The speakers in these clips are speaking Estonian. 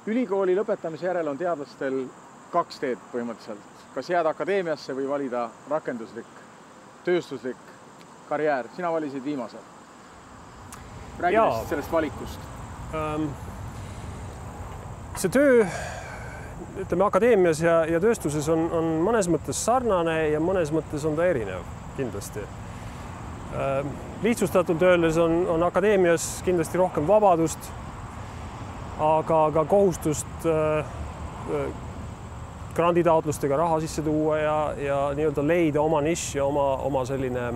Ülikooli lõpetamise järel on teadlastel 2 teed põhimõtteliselt. Kas jääda akadeemiasse või valida rakenduslik, tööstuslik karjäär. Sina valisid viimase. Räägi sellest valikust. See töö, ütleme, akadeemias ja tööstuses on mõnes mõttes sarnane ja mõnes mõttes on ta erinev, kindlasti. Lihtsustatult öeldes on akadeemias kindlasti rohkem vabadust, aga ka kohustust granditaotlustega raha sisse tuua ja nii-öelda leida oma nišš ja oma selline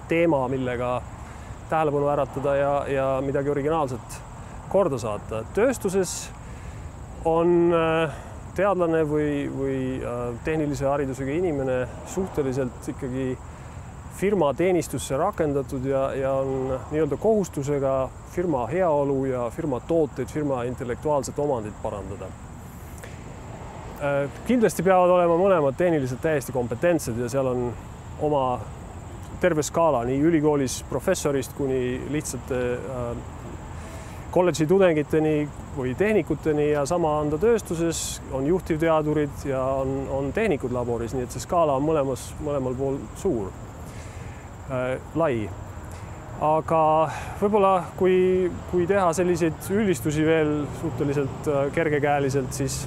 teema, millega tähelepanu äratada ja midagi originaalset korda saata. Tööstuses on teadlane või tehnilise haridusega inimene suhteliselt ikkagi firma teenistusse rakendatud ja on nii-öelda kohustusega firma heaolu ja firma tooteid, firma intellektuaalset omandit parandada. Kindlasti peavad olema mõlemad tehniliselt täiesti kompetentsed ja seal on oma terve skaala nii ülikoolis professorist kuni lihtsate kolledži tudengiteni või tehnikuteni ja sama anda tööstuses, on juhtivteadurid ja on tehnikud laboris, nii et see skaala on mõlemal pool suur, lai. Aga võib-olla kui teha selliseid üldistusi veel suhteliselt kergekäeliselt, siis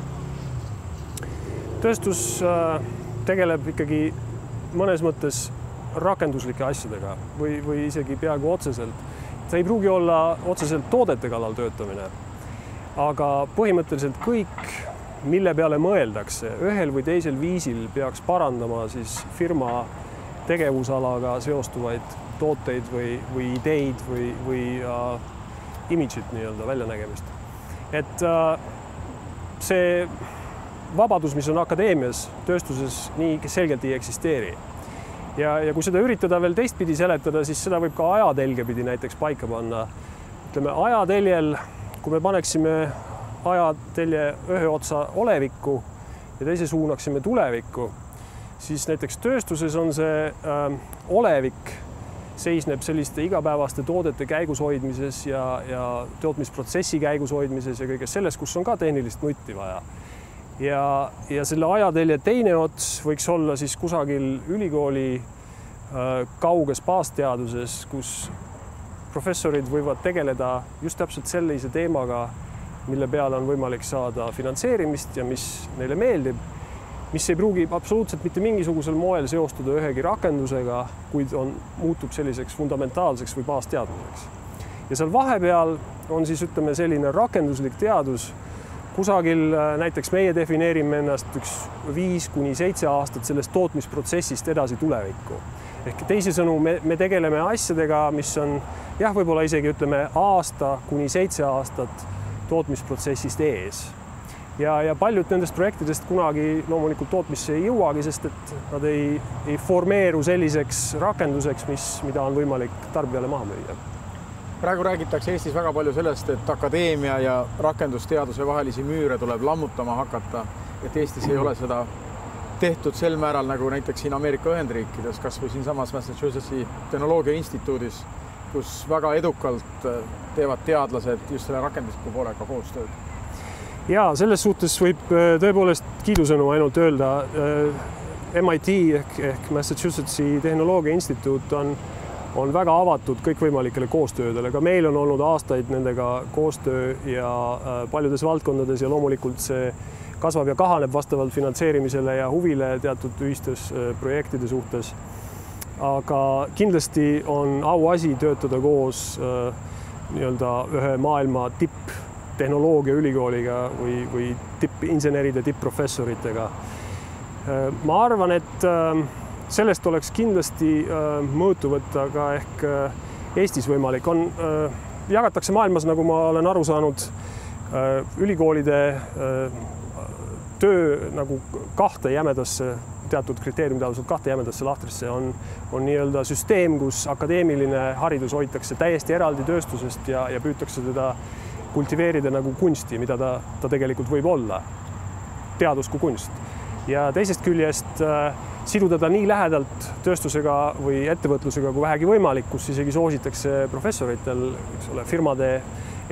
tööstus tegeleb ikkagi mõnes mõttes rakenduslike asjadega või isegi peaaegu otseselt. See ei pruugi olla otseselt toodete kallal töötamine, aga põhimõtteliselt kõik, mille peale mõeldakse, ühel või teisel viisil peaks parandama siis firma tegevusalaga seostuvaid tooteid või ideid või imidžit nii-öelda väljanägemist. Et see vabadus, mis on akadeemias, tööstuses nii selgelt ei eksisteeri. Ja kui seda üritada veel teistpidi seletada, siis seda võib ka ajatelge pidi näiteks paika panna. Ütleme, ajateljel, kui me paneksime ajatelje ühe otsa olevikku ja teise suunaksime tulevikku, siis näiteks tööstuses on see olevik seisneb selliste igapäevaste toodete käigus hoidmises ja tootmisprotsessi käigus hoidmises ja kõiges selles, kus on ka tehnilist nutti vaja. Ja selle ajatelje teine ots võiks olla siis kusagil ülikooli kauges baasteaduses, kus professorid võivad tegeleda just täpselt sellise teemaga, mille peale on võimalik saada finantseerimist ja mis neile meeldib, mis ei pruugi absoluutselt mitte mingisugusel moel seostuda ühegi rakendusega, kuid muutub selliseks fundamentaalseks või baasteadmiseks. Ja seal vahepeal on siis, ütleme, selline rakenduslik teadus, kusagil näiteks meie defineerime ennast 5 kuni 7 aastat sellest tootmisprotsessist edasi tulevikku. Ehk teisisõnu, me tegeleme asjadega, mis on võib-olla isegi ütleme aasta kuni 7 aastat tootmisprotsessist ees. Ja paljud nendest projektidest kunagi loomulikult tootmisse ei jõuagi, sest et nad ei formeeru selliseks rakenduseks, mida on võimalik tarbijale maha müüa. Praegu räägitakse Eestis väga palju sellest, et akadeemia ja rakendusteaduse vahelisi müüre tuleb lammutama hakata, et Eestis ei ole seda tehtud sel määral nagu näiteks siin Ameerika Ühendriikides, kas või siinsamas Massachusettsi tehnoloogia instituudis, kus väga edukalt teevad teadlased just selle rakendusliku poolega koostööd. Ja selles suhtes võib tõepoolest kiidusõnu ainult öelda. MIT ehk Massachusettsi tehnoloogia instituut on väga avatud kõikvõimalikele koostöödele. Ka meil on olnud aastaid nendega koostöö ja paljudes valdkondades ja loomulikult see kasvab ja kahaneb vastavalt finantseerimisele ja huvile teatud ühistes projektide suhtes. Aga kindlasti on auasi töötada koos nii-öelda ühe maailma tipptehnoloogia ülikooliga või tippinseneride, tippprofessoritega. Ma arvan, et sellest oleks kindlasti mõõtu võtta ka ehk Eestis võimalik. Jagatakse maailmas, nagu ma olen aru saanud, ülikoolide töö nagu 2 jämedasse, teatud kriteeriumide alusel 2 jämedasse lahtrisse on nii-öelda süsteem, kus akadeemiline haridus hoitakse täiesti eraldi tööstusest ja püütakse teda kultiveerida nagu kunsti, mida ta tegelikult võib olla, teadus kui kunst. Ja teisest küljest siduda ta nii lähedalt tööstusega või ettevõtlusega kui vähegi võimalik, kus isegi soositakse professoritel, eks ole, firmade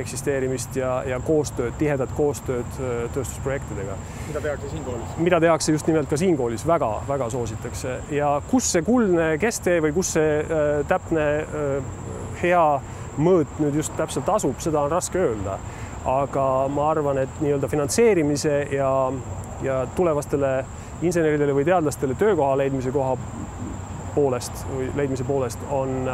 eksisteerimist ja koostööd, tihedat koostööd tööstusprojektidega. Mida tehakse siin koolis? Mida tehakse just nimelt ka siin koolis, väga soositakse. Ja kus see kuldne kesktee või kus see täpne hea mõõt nüüd just täpselt asub, seda on raske öelda. Aga ma arvan, et nii-öelda finantseerimise ja tulevastele inseneridele või teadlastele töökoha leidmise poolest on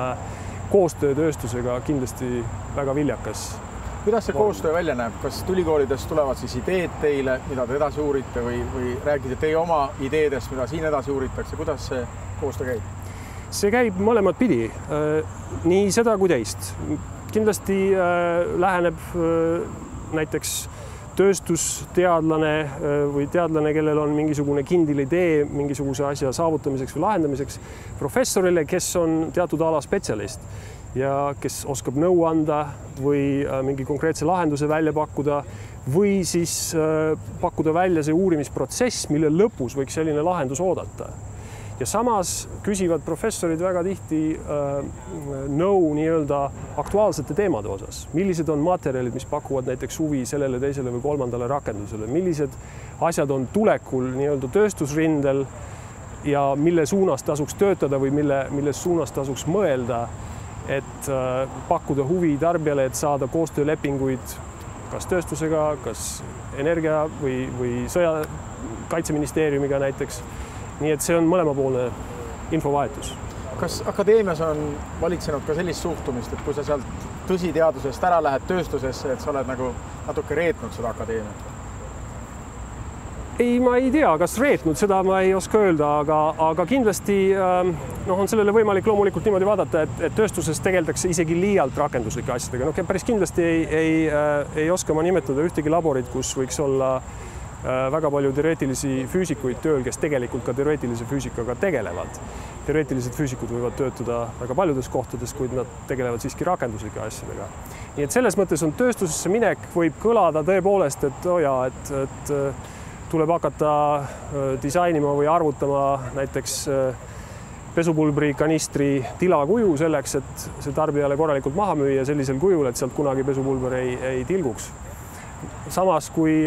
koostöö tööstusega kindlasti väga viljakas. Kuidas see koostöö välja näeb? Kas ülikoolidest tulevad siis ideed teile, mida te edasi uurite või räägite teie oma ideedest, mida siin edasi uuritakse? Kuidas see koostöö käib? See käib mõlemat pidi, nii seda kui teist. Kindlasti läheneb näiteks tööstusteadlane või teadlane, kellel on mingisugune kindel idee mingisuguse asja saavutamiseks või lahendamiseks, professorile, kes on teatud ala spetsialist ja kes oskab nõu anda või mingi konkreetse lahenduse välja pakkuda või siis pakkuda välja see uurimisprotsess, mille lõpus võiks selline lahendus oodata. Ja samas küsivad professorid väga tihti nõu nii-öelda aktuaalsete teemade osas. Millised on materjalid, mis pakuvad näiteks huvi sellele, teisele või kolmandale rakendusele? Millised asjad on tulekul nii-öelda tööstusrindel ja mille suunas tasuks töötada või milles suunas tasuks mõelda, et pakkuda huvi tarbijale, et saada koostöölepinguid kas tööstusega, kas energia või sõja kaitseministeeriumiga näiteks. Nii et see on mõlemapoolne infovahetus. Kas akadeemias on valitsenud ka sellist suhtumist, et kui sa sealt tõsiteadusest ära lähed tööstusesse, et sa oled nagu natuke reetnud seda akadeemiat? Ei, ma ei tea, kas reetnud, seda ma ei oska öelda, aga kindlasti on sellele võimalik loomulikult niimoodi vaadata, et tööstuses tegeldakse isegi liialt rakenduslike asjadega. Päris kindlasti ei oska ma nimetada ühtegi laborit, kus võiks olla väga palju teoreetilisi füüsikuid tööl, kes tegelikult ka teoreetilise füüsikaga tegelevad. Teoreetilised füüsikud võivad töötada väga paljudes kohtades, kuid nad tegelevad siiski rakenduslike asjadega. Nii et selles mõttes on tööstusesse minek võib kõlada tõepoolest, et tuleb hakata disainima või arvutama näiteks pesupulbri kanistri tilakuju selleks, et see tarbijale korralikult maha müüa sellisel kujul, et sealt kunagi pesupulber ei tilguks. Samas, kui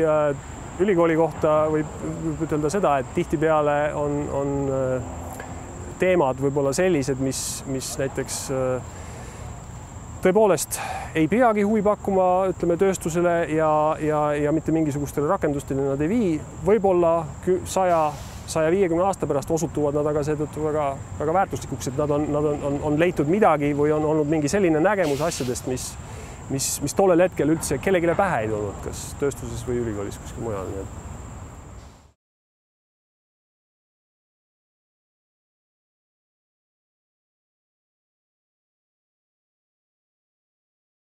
ülikooli kohta võib ütelda seda, et tihtipeale on teemad võib-olla sellised, mis näiteks tõepoolest ei peagi huvi pakkuma, ütleme, tööstusele ja mitte mingisugustele rakendustele nad ei vii. Võib-olla 100-150 aasta pärast osutuvad nad aga seetõttu väga väärtuslikuks, et nad on leitud midagi või on olnud mingi selline nägemus asjadest, mis tollel hetkel üldse kellegile pähe ei tulnud, kas tööstuses või ülikoolis kuskil mujal.